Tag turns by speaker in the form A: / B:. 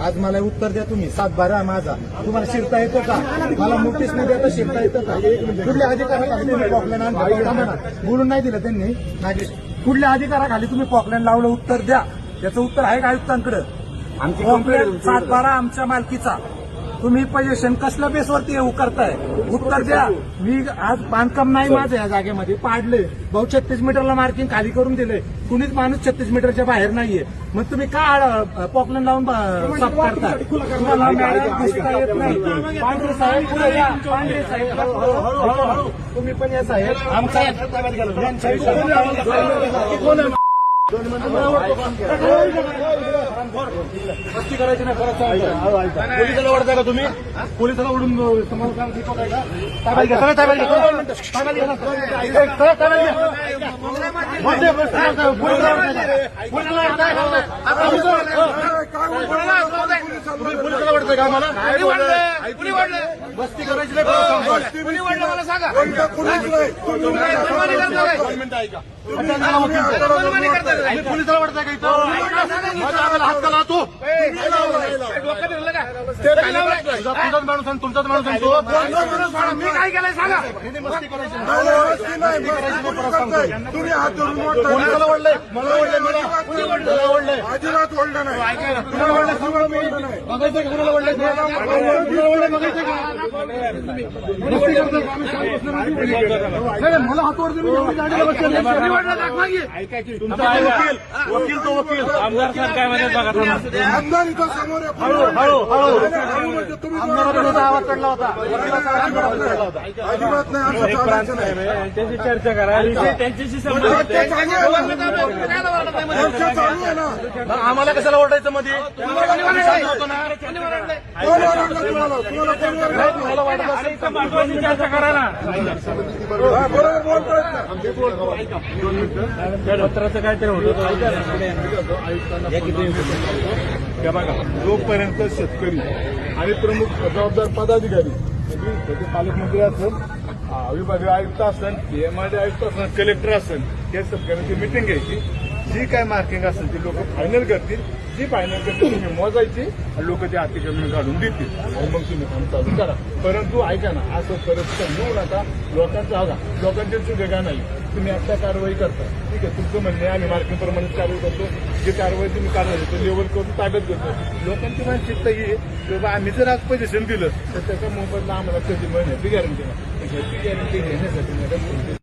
A: आज मला उत्तर द्या तुम्ही, 7/12 माझा. तुम्हाला शिरता येतं का? मला नोटीस नाही देता शिरता येतं का? कुठल्या अधिकाराखाली तुम्ही पॉकलँड आणलं? बोलून नाही दिलं त्यांनी. कुठल्या अधिकाराखाली तुम्ही पॉकलँड लावलं? उत्तर द्या. त्याचं उत्तर आहे का आयुक्तांकडे? आमची कंप्लेंट 7/12 आमच्या मालकीचा. तुम्ही पोझिशन कसल्या बेसवरती करताय? उत्तर द्या. मी आज बांधकाम नाही माझं या जागेमध्ये, पाडले भाऊ. 36 मीटरला मार्किंग खाली करून दिले. कुणीच माणूस 36 मीटरच्या बाहेर नाहीये. मग तुम्ही का पॉकलँड लावून साफ करताय? तुम्हाला मॅडम दिसता येत नाही. पांढरे साहेब पुढे या. पांढरे साहेब तुम्ही पण या साहेब. आमचा मस्ती करायची नाही. परत पोलिसाला ओढताय का तुम्ही? पोलिसाला ओढून तुम्हाला काम शिकवताय का? पोलिसाला ओढताय का आम्हाला? मस्ती करायची नाही. मला सांगा. पोलिसाला वाटतंय का इथं? हात का लावतो? तुझाच माणूस आणि तुमचाच माणूस आहे तो. मी काय केलंय सांगा. मस्ती करायची तुम्ही हात धरून पोलिसाला ओढलंय. मला ओढलंय. मला ओढलंय. अजिबात ओढलं नाही. कुणाला ओढलंय? बघायचं का? कुणाला ओढलंय? बघायचं का? मला हात ओढते. मी गाडीला बसले. तुमचा वकील तो वकील आमदार साहेब काय म्हणतात बघा. आमदार इथं समोर आमदाराचा आवाज चढला होता. अजिबात नाही. त्यांच्याशी चर्चा करा. त्यांच्याशी आम्हाला कशाला ओरडायचं मध्ये? चर्चा करा ना. पत्राचं काहीतरी होतं. बघा, जोपर्यंत शेतकरी आणि प्रमुख जबाबदार पदाधिकारी त्याचे पालकमंत्री असेल, विभागीय आयुक्त असेल, एमआयडी आयुक्त असेल, कलेक्टर असेल, या शेतकऱ्यांची मिटिंग घ्यायची. जी काय मार्किंग असेल ती लोक फायनल करतील. जी फायनल करतील तुम्ही मोजायची आणि लोक ते अतिक्रमण काढून देतील आणि मग तुम्ही काम चालू करा. परंतु ऐका ना, असं परत समजू नका. लोकांचा बघा, लोकांची चुकी का नाही. तुम्ही आता कारवाई करता, ठीक आहे, तुमचं म्हणणे आम्ही मार्किंग प्रमाणे कारवाई करतो. जी कारवाई तुम्ही कारवाई करतो, लेवल करून ताब्यात घेतो. लोकांची मानसिकता ही आहे की बाबा आम्ही जर आज पोझिशन दिलं तर त्याच्या मोबदला आम्हाला कधी मिळण्याची गॅरंटी नाही. गॅरंटी घेण्यासाठी